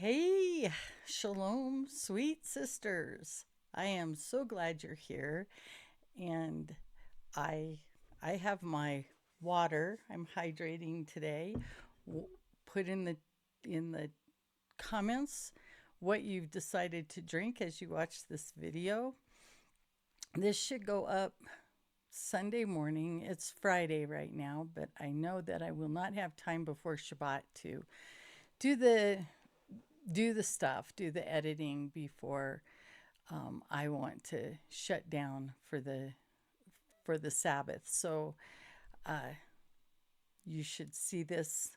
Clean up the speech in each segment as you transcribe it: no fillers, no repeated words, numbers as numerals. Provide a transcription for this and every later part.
Hey, shalom, sweet sisters. I am so glad you're here, and I I have my water. I'm hydrating today. Put in the comments what you've decided to drink as you watch this video. This should go up Sunday morning. It's Friday right now, but I know that I will not have time before Shabbat to do the do the editing before I want to shut down for the Sabbath. So uh, you should see this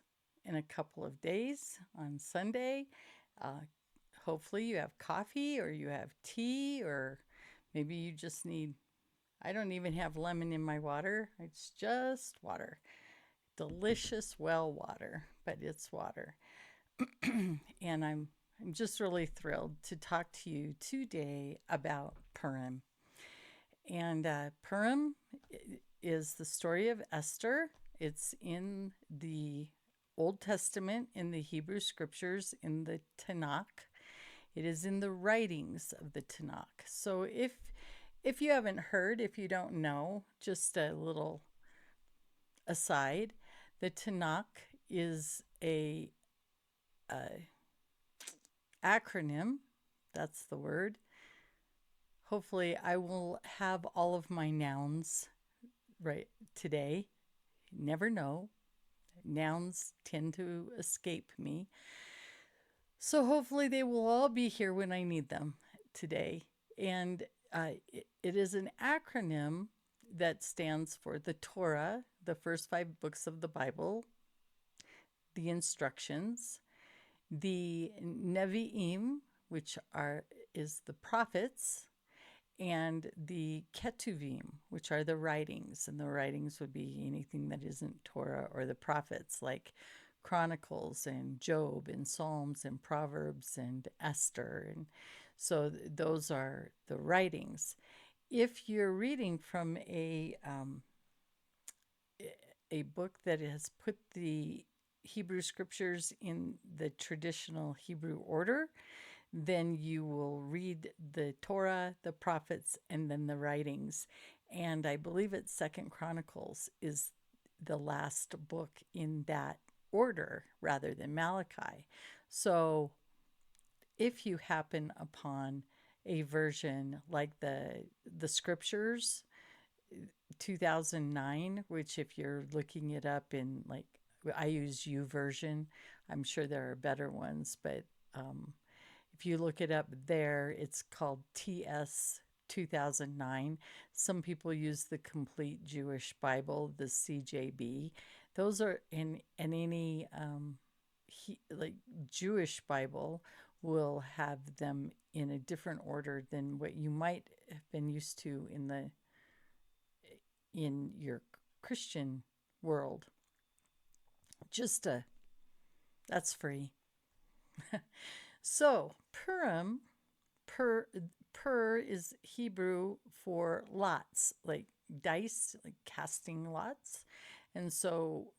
in a couple of days on Sunday. Uh, Hopefully you have coffee or you have tea, or maybe you just need. I don't even have lemon in my water. It's just water. Delicious well water, but it's water. And I'm just really thrilled to talk to you today about Purim. And Purim is the story of Esther. It's in the Old Testament, in the Hebrew scriptures, in the Tanakh. It is in the writings of the Tanakh. So if you haven't heard, if you don't know, just a little aside, the Tanakh is a acronym. That's the word. Hopefully, I will have all of my nouns right today. Never know. Nouns tend to escape me. So hopefully, they will all be here when I need them today. And it is an acronym that stands for the Torah, the first five books of the Bible, the instructions, the Nevi'im, which is the prophets, and the Ketuvim, which are the writings. And the writings would be anything that isn't Torah, or the prophets, like Chronicles and Job and Psalms and Proverbs and Esther. And so those are the writings. If you're reading from a book that has put the Hebrew scriptures in the traditional Hebrew order, then you will read the Torah, the prophets, and then the writings. And I believe it's Second Chronicles is the last book in that order rather than Malachi. So if you happen upon a version like the scriptures 2009, which if you're looking it up in, like, I use U version. I'm sure there are better ones, but if you look it up there, it's called TS 2009. Some people use the Complete Jewish Bible, the CJB. Those are in any like Jewish Bible will have them in a different order than what you might have been used to in your Christian world. Just that's free. So Purim, pur is Hebrew for lots, like dice, like casting lots, and so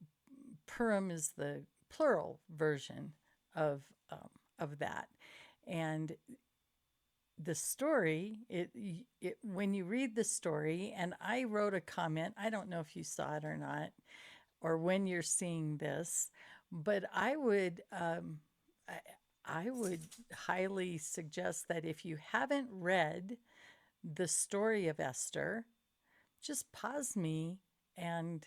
Purim is the plural version of of that. And the story, it when you read the story, and I wrote a comment. I don't know if you saw it or not, or when you're seeing this, but I, I would highly suggest that if you haven't read the story of Esther, just pause me, and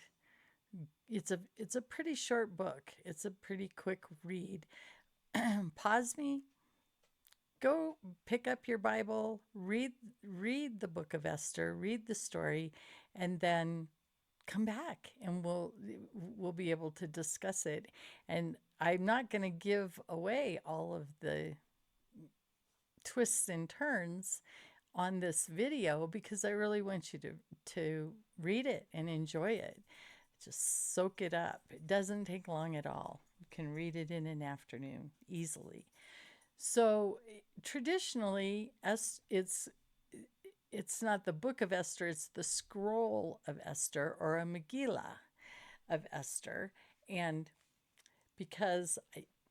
it's a pretty short book. It's a pretty quick read. Pause me, go pick up your Bible, read the book of Esther, read the story, and then come back and we'll be able to discuss it. And I'm not going to give away all of the twists and turns on this video because I really want you to read it and enjoy it. Just soak it up. It doesn't take long at all. You can read it in an afternoon easily. So traditionally, it's not the book of Esther, it's the scroll of Esther, or a Megillah of Esther. And because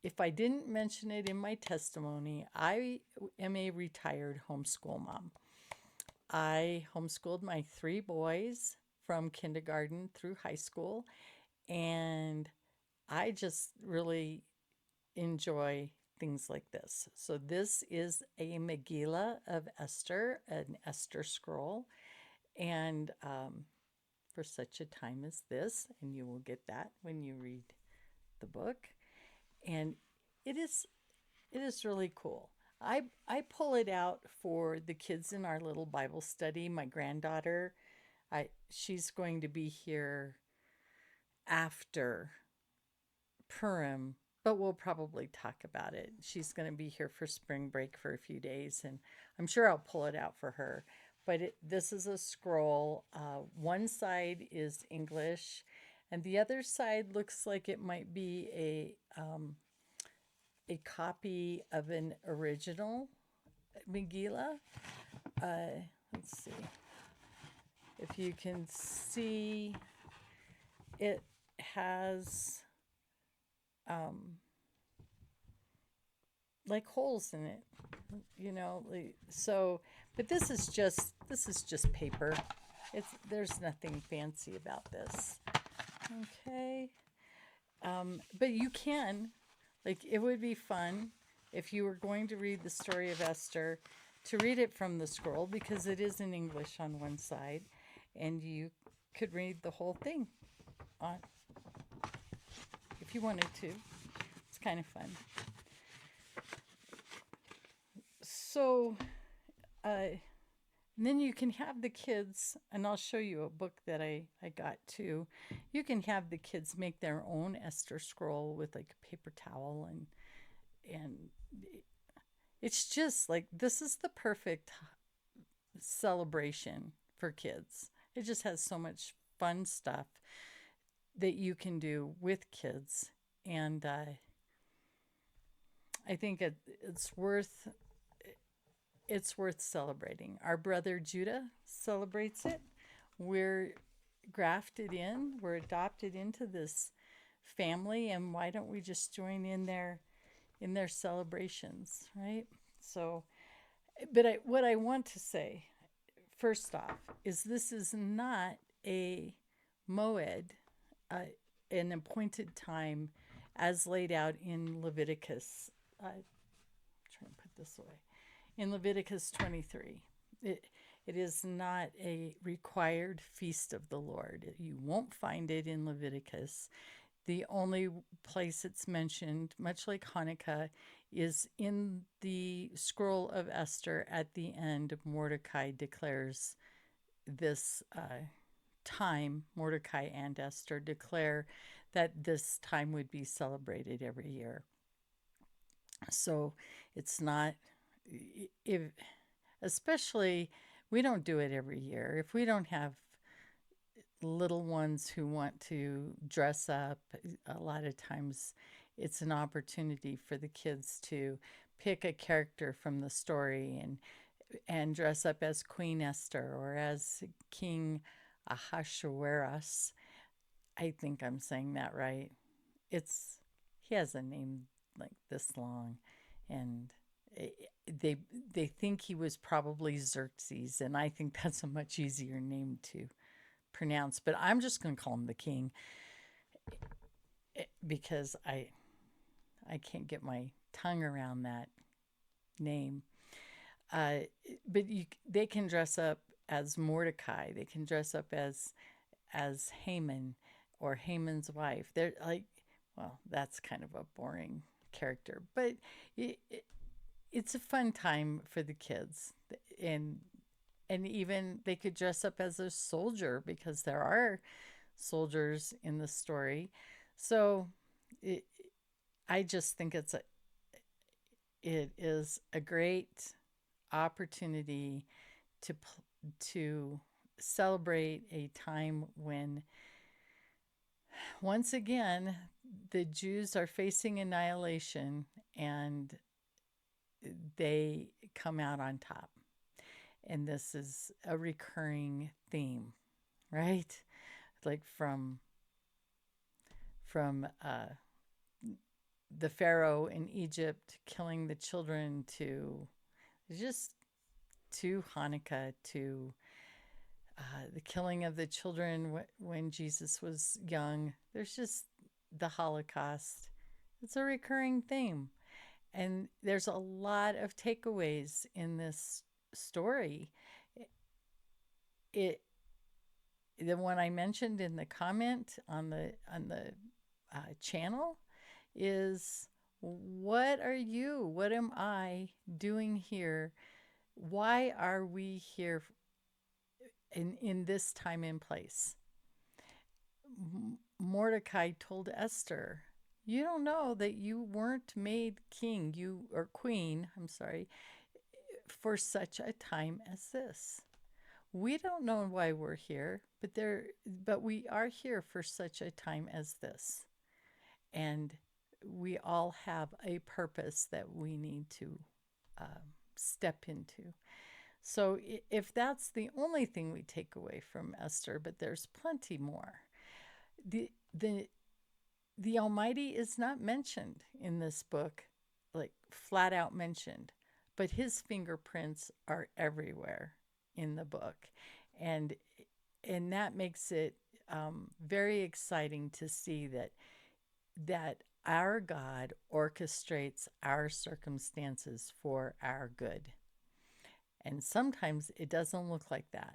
if I didn't mention it in my testimony, I am a retired homeschool mom. I homeschooled my 3 boys from kindergarten through high school, and I just really enjoy things like this. So this is a Megillah of Esther, an Esther scroll, and for such a time as this, and you will get that when you read the book, and it is it is really cool. I pull it out for the kids in our little Bible study. My granddaughter, she's going to be here after Purim, but we'll probably talk about it. She's going to be here for spring break for a few days, and I'm sure I'll pull it out for her. But this is a scroll. One side is English, and the other side looks like it might be a copy of an original Megillah. Let's see if you can see. It has like holes in it, so, but this is just paper. There's nothing fancy about this. Okay. But you can, like, it would be fun if you were going to read the story of Esther to read it from the scroll, because it is in English on one side, and you could read the whole thing on if you wanted to. It's kind of fun. So, then you can have the kids, and I'll show you a book that I got too. You can have the kids make their own Esther scroll with like a paper towel, and it's just like, this is the perfect celebration for kids. It just has so much fun stuff that you can do with kids, and I think it's worth celebrating. Our brother Judah celebrates it. We're grafted in, we're adopted into this family, and why don't we just join in their celebrations, right? So, but what I want to say first off is this is not a moed, an appointed time as laid out in Leviticus. Try and put this away. In Leviticus 23, it is not a required feast of the Lord. You won't find it in Leviticus. The only place it's mentioned, much like Hanukkah, is in the Scroll of Esther. At the end, Mordecai declares this time. Mordecai and Esther declare that this time would be celebrated every year. So it's not, especially, we don't do it every year. If we don't have little ones who want to dress up, a lot of times it's an opportunity for the kids to pick a character from the story and dress up as Queen Esther or as King Ahasuerus. I think I'm saying that right. He has a name like this long, and they think he was probably Xerxes, and I think that's a much easier name to pronounce, but I'm just going to call him the king because I can't get my tongue around that name. But they can dress up as Mordecai. They can dress up as Haman or Haman's wife. They're like, well, that's kind of a boring character, but it's a fun time for the kids, and even they could dress up as a soldier, because there are soldiers in the story. So I just think it is a great opportunity to celebrate a time when, once again, the Jews are facing annihilation and they come out on top. And this is a recurring theme, right? Like from the Pharaoh in Egypt killing the children to just to Hanukkah to the killing of the children when Jesus was young. There's just the Holocaust. It's a recurring theme. And there's a lot of takeaways in this story. It the one I mentioned in the comment on the channel is, what are you? What am I doing here? Why are we here in this time and place? Mordecai told Esther, you don't know that you weren't made king, you or queen, I'm sorry, for such a time as this. We don't know why we're here, but we are here for such a time as this. And we all have a purpose that we need to step into. So if that's the only thing we take away from Esther, but there's plenty more. The Almighty is not mentioned in this book, like flat out mentioned, but his fingerprints are everywhere in the book. And that makes it very exciting to see that our God orchestrates our circumstances for our good. And sometimes it doesn't look like that,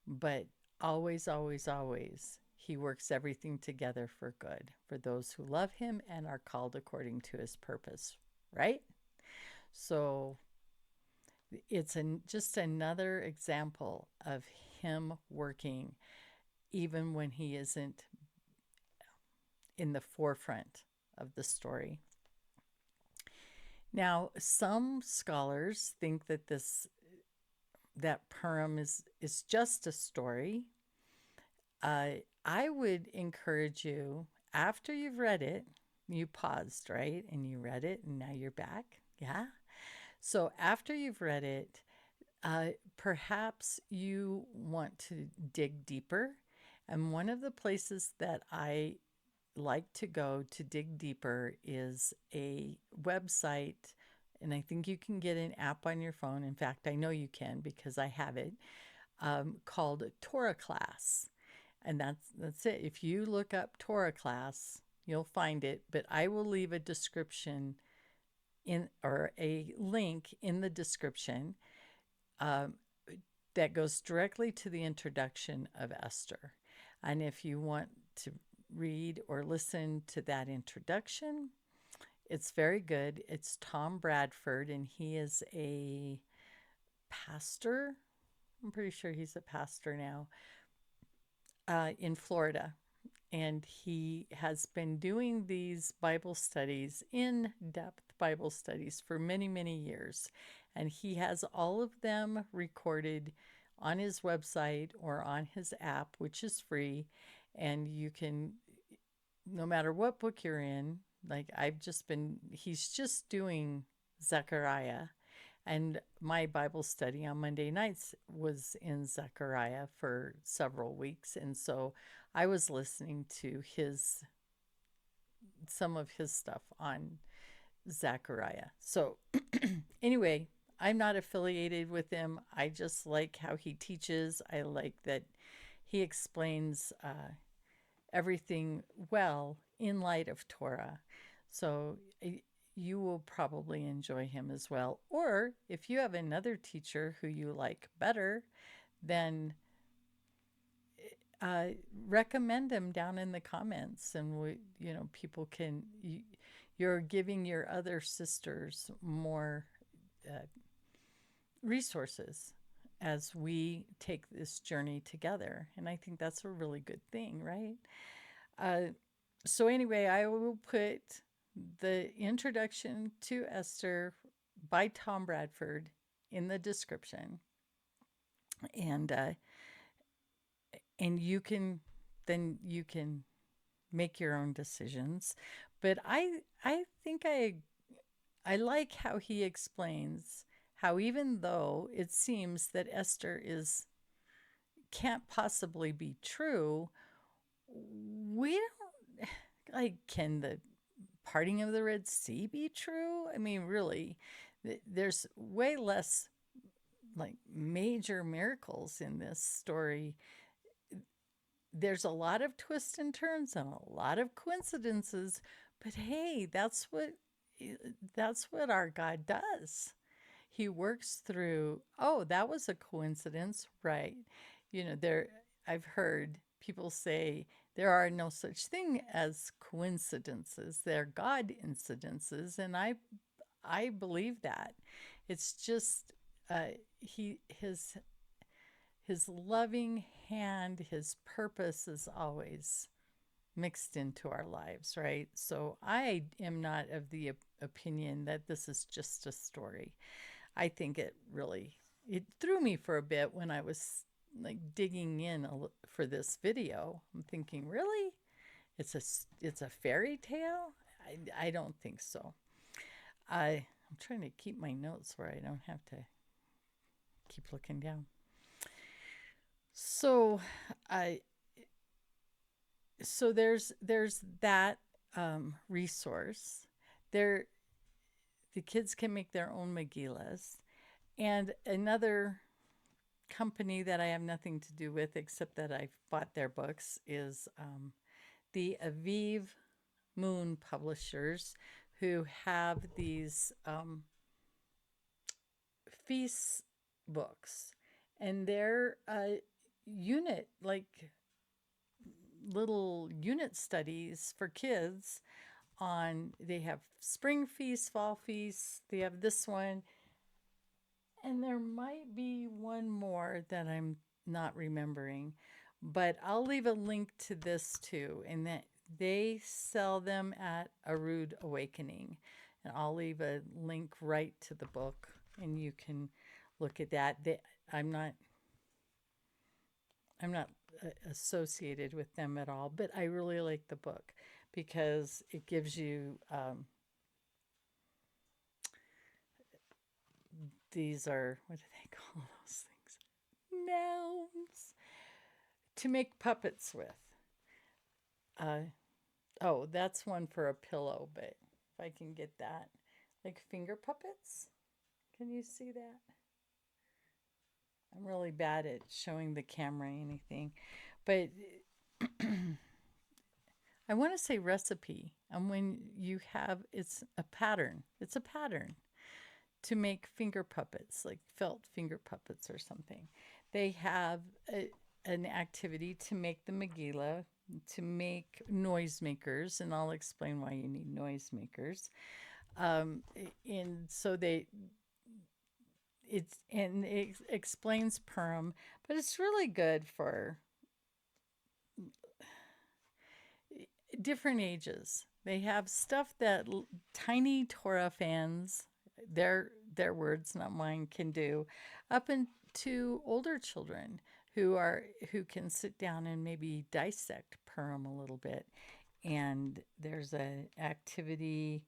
but always, always, always, he works everything together for good for those who love him and are called according to his purpose, right? So it's just another example of him working even when he isn't in the forefront of the story. Now, some scholars think that Purim is just a story. I would encourage you, after you've read it, you paused, right? And you read it, and now you're back. Yeah. So after you've read it, perhaps you want to dig deeper. And one of the places that I like to go to dig deeper is a website, and I think you can get an app on your phone. In fact, I know you can because I have it, called Torah Class. And that's it. If you look up Torah Class, you'll find it, but I will leave a description or a link in the description that goes directly to the introduction of Esther. And if you want to read or listen to that introduction, it's very good. It's Tom Bradford, and he is a pastor. I'm pretty sure he's a pastor now in Florida. And he has been doing these Bible studies, in-depth Bible studies, for many, many years. And he has all of them recorded on his website or on his app, which is free. And you can, no matter what book you're in, like he's just doing Zechariah. And my Bible study on Monday nights was in Zechariah for several weeks. And so I was listening to some of his stuff on Zechariah. So anyway, I'm not affiliated with him. I just like how he teaches. I like that he explains everything well in light of Torah. So you will probably enjoy him as well. Or if you have another teacher who you like better, then recommend him down in the comments, and people can. You're giving your other sisters more resources as we take this journey together, and I think that's a really good thing, right? So anyway, I will put the introduction to Esther by Tom Bradford in the description, and you can make your own decisions. But I think I like how he explains how, even though it seems that Esther can't possibly be true, we don't, like, can the parting of the Red Sea be true? I mean, really, there's way less like major miracles in this story. There's a lot of twists and turns and a lot of coincidences, but hey, that's what our God does. He works through, oh, that was a coincidence, right? There I've heard people say there are no such thing as coincidences. They're God incidences, and I believe that. It's just he his loving hand, his purpose is always mixed into our lives, right? So I am not of the opinion that this is just a story. I think it threw me for a bit when I was like digging in for this video. I'm thinking, really? It's a fairy tale? I don't think so. I'm trying to keep my notes where I don't have to keep looking down. So I so there's that resource. There the kids can make their own Megillas. And another company that I have nothing to do with except that I've bought their books is the Aviv Moon Publishers, who have these feast books. And they're unit, like little unit studies for kids they have spring feasts, fall feasts, they have this one, and there might be one more that I'm not remembering, but I'll leave a link to this too, and that they sell them at A Rude Awakening, and I'll leave a link right to the book, and you can look at that. I'm not associated with them at all, but I really like the book because it gives you these are, what do they call those things? Nouns to make puppets with. Oh, that's one for a pillow, but if I can get that. Like finger puppets. Can you see that? I'm really bad at showing the camera anything, but I want to say recipe. And when you have, it's a pattern. It's a pattern to make finger puppets, like felt finger puppets or something. They have an activity to make the Megillah, to make noisemakers, and I'll explain why you need noisemakers. And so it explains Purim, but it's really good for different ages. They have stuff that tiny Torah fans, their words, not mine, can do, up into older children who can sit down and maybe dissect Purim a little bit. And there's an activity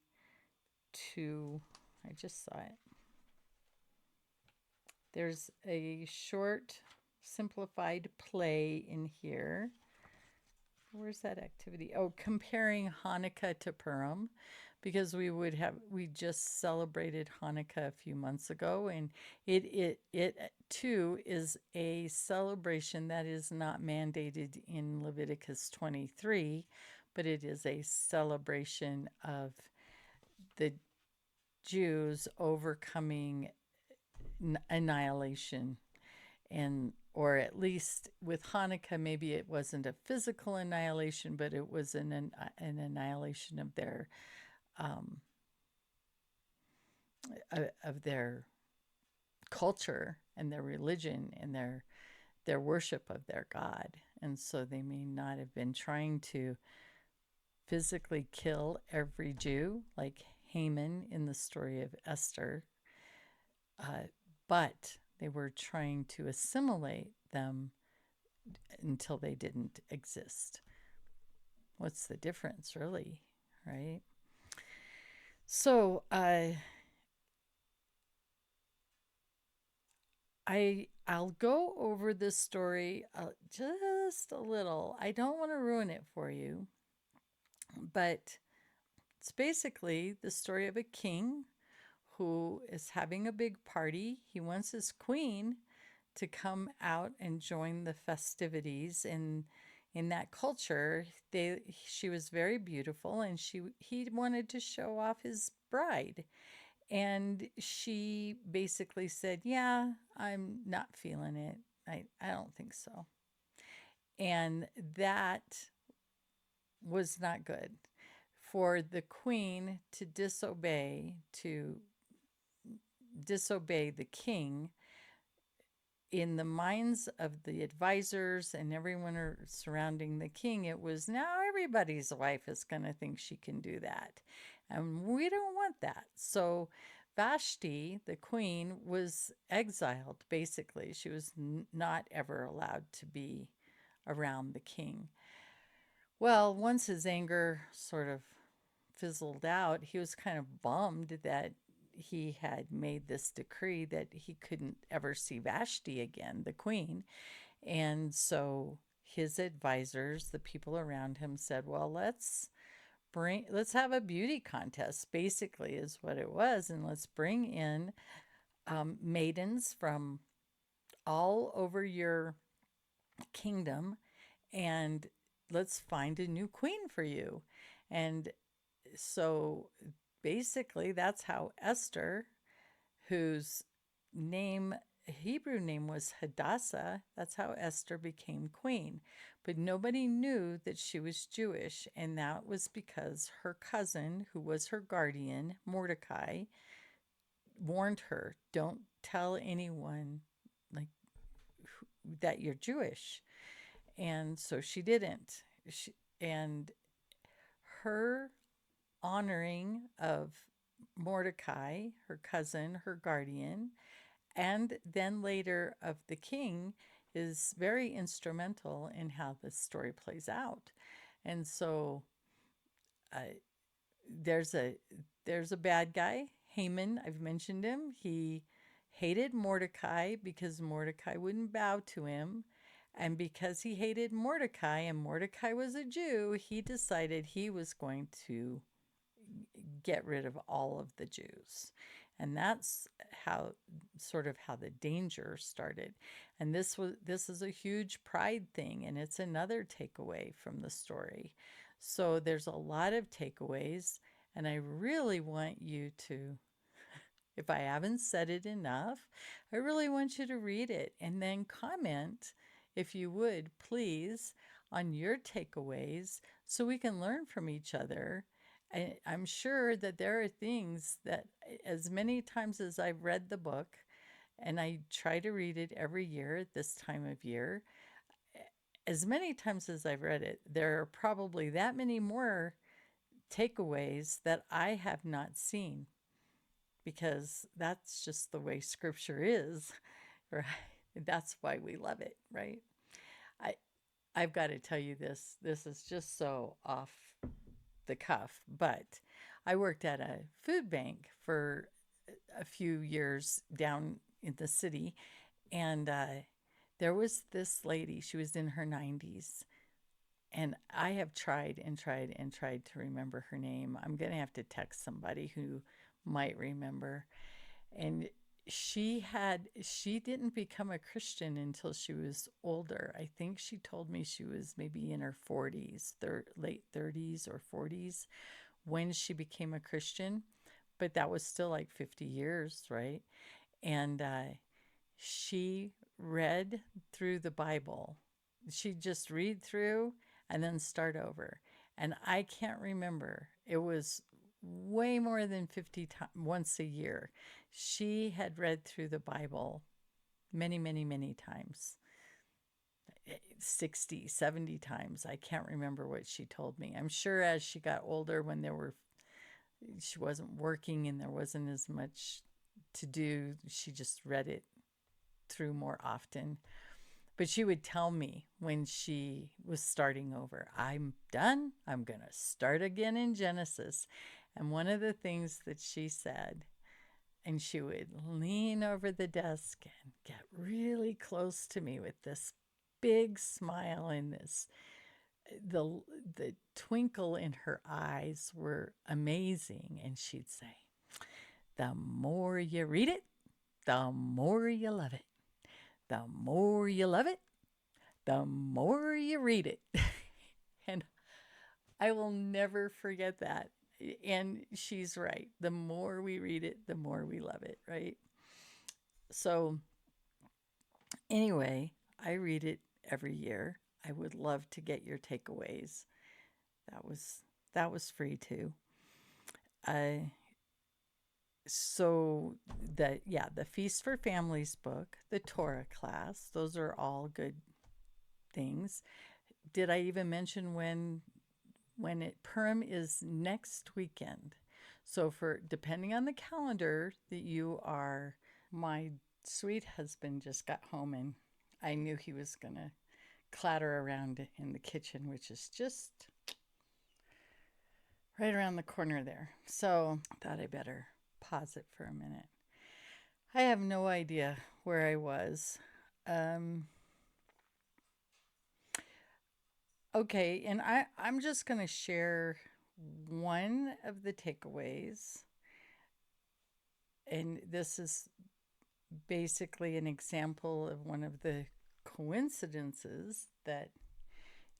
I just saw it. There's a short simplified play in here. Where's that activity? Oh, comparing Hanukkah to Purim, because we just celebrated Hanukkah a few months ago, and it too is a celebration that is not mandated in Leviticus 23, but it is a celebration of the Jews overcoming annihilation, or at least with Hanukkah, maybe it wasn't a physical annihilation, but it was an annihilation of their culture and their religion and their worship of their God. And so they may not have been trying to physically kill every Jew like Haman in the story of Esther, but they were trying to assimilate them until they didn't exist. What's the difference, really, right? So I'll go over this story just a little. I don't want to ruin it for you, but It's basically the story of a king who is having a big party. He wants his queen to come out and join the festivities. In that culture, she was very beautiful, and he wanted to show off his bride. And she basically said, "Yeah, I'm not feeling it. I don't think so." And that was not good for the queen to disobey the king. In the minds of the advisors and everyone surrounding the king, it was, now everybody's wife is going to think she can do that. And we don't want that. So Vashti, the queen, was exiled, basically. She was not ever allowed to be around the king. Well, once his anger sort of fizzled out, he was kind of bummed that he had made this decree that he couldn't ever see Vashti again, the queen. And so his advisors, the people around him, said, "Well, let's have a beauty contest," basically is what it was, and let's bring in maidens from all over your kingdom, and let's find a new queen for you. And so basically, that's how Esther, whose name, Hebrew name was Hadassah, that's how Esther became queen. But nobody knew that she was Jewish, and that was because her cousin, who was her guardian, Mordecai, warned her, "Don't tell anyone like that you're Jewish." And so she didn't. And her honoring of Mordecai, her cousin, her guardian, and then later of the king is very instrumental in how this story plays out. And so uh, there's a there's a bad guy, Haman. I've mentioned him. He hated Mordecai because Mordecai wouldn't bow to him. And because he hated Mordecai and Mordecai was a Jew, he decided he was going to get rid of all of the Jews. And that's how the danger started. And this is a huge pride thing, and it's another takeaway from the story. So there's a lot of takeaways, and I really want you to, if I haven't said it enough, I really want you to read it and then comment, if you would, please, on your takeaways so we can learn from each other. I'm sure that there are things that, as many times as I've read the book, and I try to read it every year at this time of year, as many times as I've read it, there are probably that many more takeaways that I have not seen, because that's just the way scripture is, right? That's why we love it, right? I I've got to tell you this. This is just so off the cuff, but I worked at a food bank for a few years down in the city, and there was this lady. She was in her 90s, and I have tried and tried and tried to remember her name. I'm going to have to text somebody who might remember. And she didn't become a Christian until she was older. I think she told me she was maybe in her 40s, late 30s or 40s when she became a Christian, but that was still like 50 years, right? And she read through the Bible. She'd just read through and then start over. And I can't remember. It was way more than 50 times, once a year. She had read through the Bible many, many, many times. 60, 70 times. I can't remember what she told me. I'm sure as she got older, when she wasn't working and there wasn't as much to do, she just read it through more often. But she would tell me when she was starting over, "I'm done. I'm going to start again in Genesis." And one of the things that she said, and she would lean over the desk and get really close to me with this big smile and this the the twinkle in her eyes were amazing, and she'd say, "The more you read it, the more you love it. The more you love it, the more you read it." And I will never forget that. And she's right. The more we read it, the more we love it, right? So, anyway, I read it every year. I would love to get your takeaways. That was that was free too. I so the Feast for Families book, the Torah class, those are all good things. Did I even mention when it Purim is next weekend? So for depending on the calendar that you are, my sweet husband just got home and I knew he was gonna clatter around in the kitchen, which is just right around the corner there. So I thought I better pause it for a minute. I have no idea where I was. Um, okay, and I'm just going to share one of the takeaways. And this is basically an example of one of the coincidences that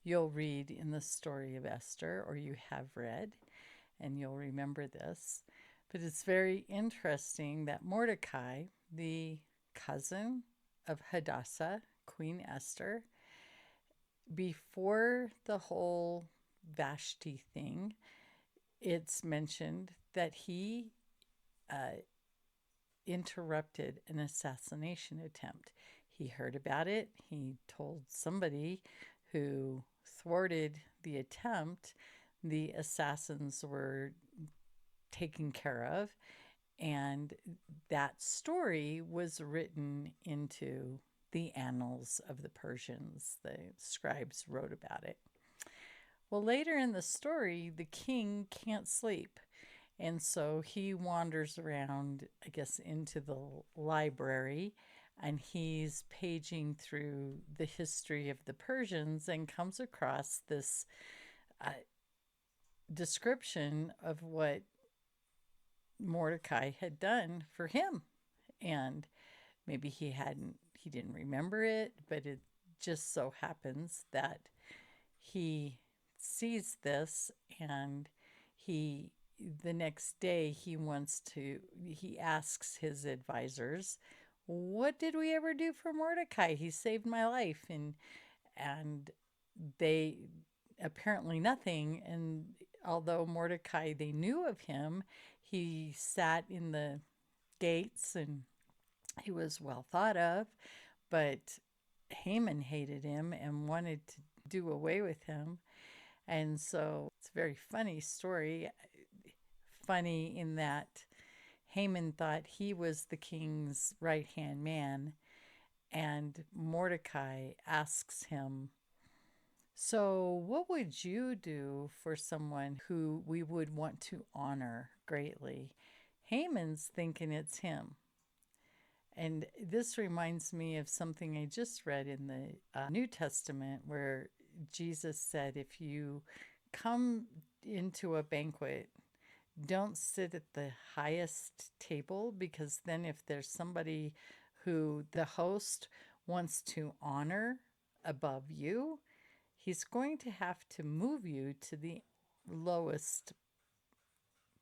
you'll read in the story of Esther, or you have read, and you'll remember this. But it's very interesting that Mordecai, the cousin of Hadassah, Queen Esther, before the whole Vashti thing, it's mentioned that he uh, interrupted an assassination attempt. He heard about it. He told somebody who thwarted the attempt. The assassins were taken care of, and that story was written into the annals of the Persians. The scribes wrote about it. Well, later in the story, the king can't sleep. And so he wanders around, I guess, into the library, and he's paging through the history of the Persians and comes across this uh, description of what Mordecai had done for him. And maybe he didn't remember it, but it just so happens that he sees this, and he the next day he asks his advisors, "What did we ever do for Mordecai? He saved my life." And they apparently nothing. And although Mordecai, they knew of him, he sat in the gates and he was well thought of, but Haman hated him and wanted to do away with him. And so it's a very funny story. Funny in that Haman thought he was the king's right hand man, and Mordecai asks him, "So, what would you do for someone who we would want to honor greatly?" Haman's thinking it's him. And this reminds me of something I just read in the New Testament, where Jesus said, if you come into a banquet, don't sit at the highest table, because then if there's somebody who the host wants to honor above you, he's going to have to move you to the lowest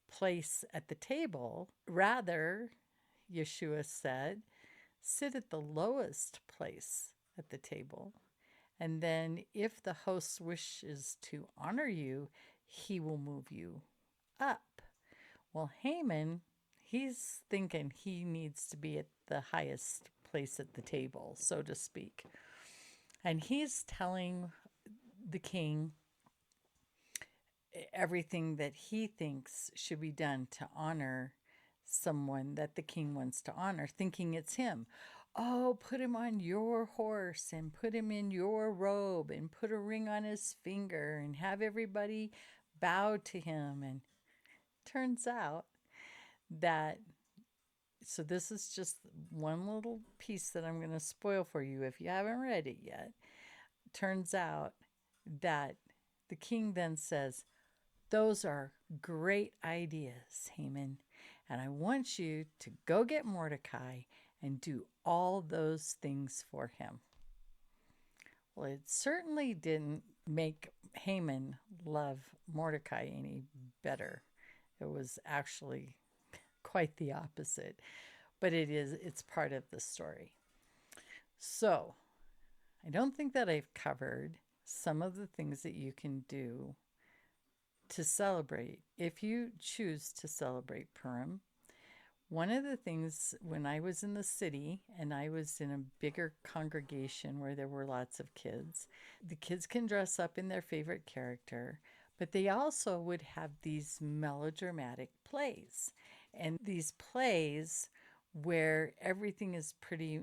place at the table. Rather, Yeshua said, sit at the lowest place at the table. And then if the host wishes to honor you, he will move you up. Well, Haman, he's thinking he needs to be at the highest place at the table, so to speak. And he's telling the king everything that he thinks should be done to honor someone that the king wants to honor, thinking it's him. Oh, put him on your horse and put him in your robe and put a ring on his finger and have everybody bow to him. And turns out that, so this is just one little piece that I'm going to spoil for you if you haven't read it yet. Turns out that The king then says, "Those are great ideas, Haman, and I want you to go get Mordecai and do all those things for him." Well, it certainly didn't make Haman love Mordecai any better. It was actually quite the opposite, but it's part of the story. So, I don't think that I've covered some of the things that you can do to celebrate if you choose to celebrate Purim. One of the things when I was in the city and I was in a bigger congregation where there were lots of kids, the kids can dress up in their favorite character, but they also would have these melodramatic plays. And these plays where everything is pretty,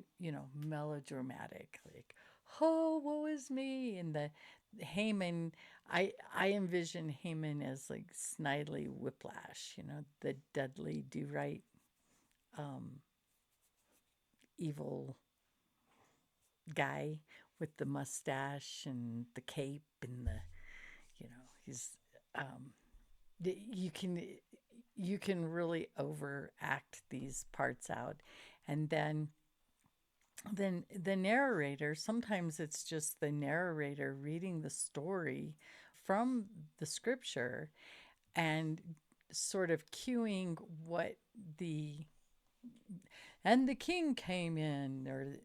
melodramatic, like, "Oh, woe is me," and the Haman, I envision Haman as like Snidely Whiplash, the Dudley Do Right um, evil guy with the mustache and the cape and he's um, you can you can really overact these parts out, and then the narrator, sometimes it's just the narrator reading the story from the scripture and sort of cueing what the and the king came in, or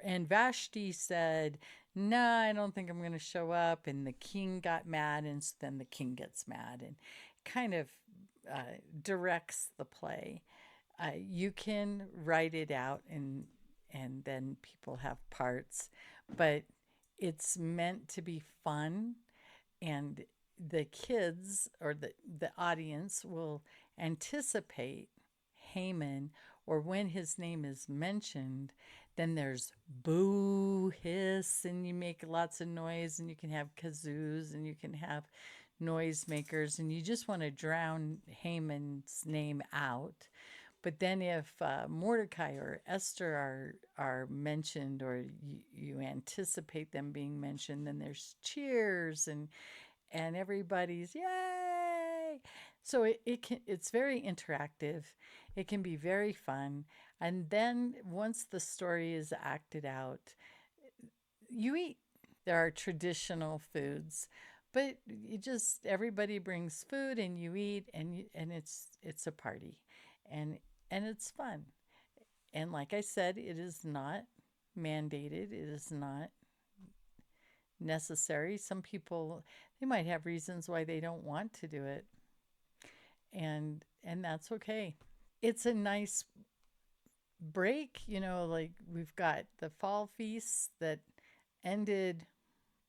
and Vashti said, "Nah, I don't think I'm going to show up," and the king got mad, and then the king gets mad and kind of directs the play. You can write it out, and then people have parts, but it's meant to be fun, and the kids or the audience will anticipate Haman, or when his name is mentioned, then there's boo, hiss, and you make lots of noise, and you can have kazoos, and you can have noisemakers, and you just want to drown Haman's name out. But then if Mordecai or Esther are mentioned, or you anticipate them being mentioned, then there's cheers, and everybody's yay. So it's very interactive. It can be very fun. And then once the story is acted out, you eat. There are traditional foods, but everybody brings food and you eat, and it's a party, and it's fun. And like I said, it is not mandated. It is not necessary. Some people, they might have reasons why they don't want to do it, and that's okay. It's a nice break, like we've got the fall feasts that ended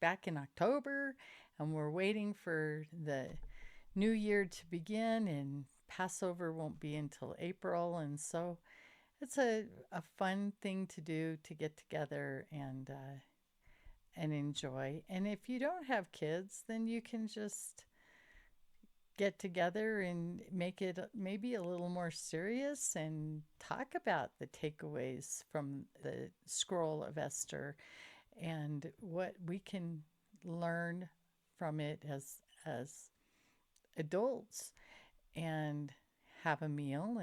back in October, and we're waiting for the new year to begin, and Passover won't be until April, and so it's a fun thing to do, to get together and enjoy. And if you don't have kids, then you can just get together and make it maybe a little more serious and talk about the takeaways from the Scroll of Esther and what we can learn from it as adults, and have a meal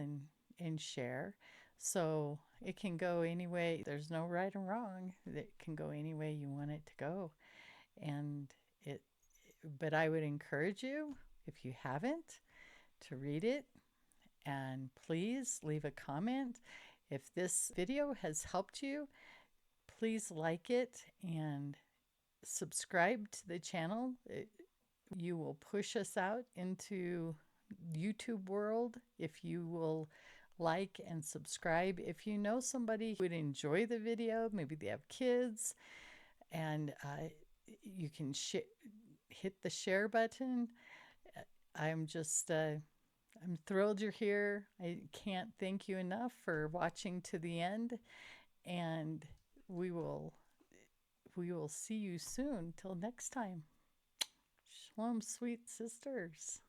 and share. So it can go any way. There's no right or wrong. It can go any way you want it to go. And it but I would encourage you, if you haven't, to read it, and please leave a comment. If this video has helped you, please like it and subscribe to the channel. You will push us out into YouTube world if you will like and subscribe. If you know somebody who would enjoy the video, maybe they have kids, and you can hit the share button. I'm just I'm thrilled you're here. I can't thank you enough for watching to the end, and we will see you soon. Till next time. Shalom, sweet sisters.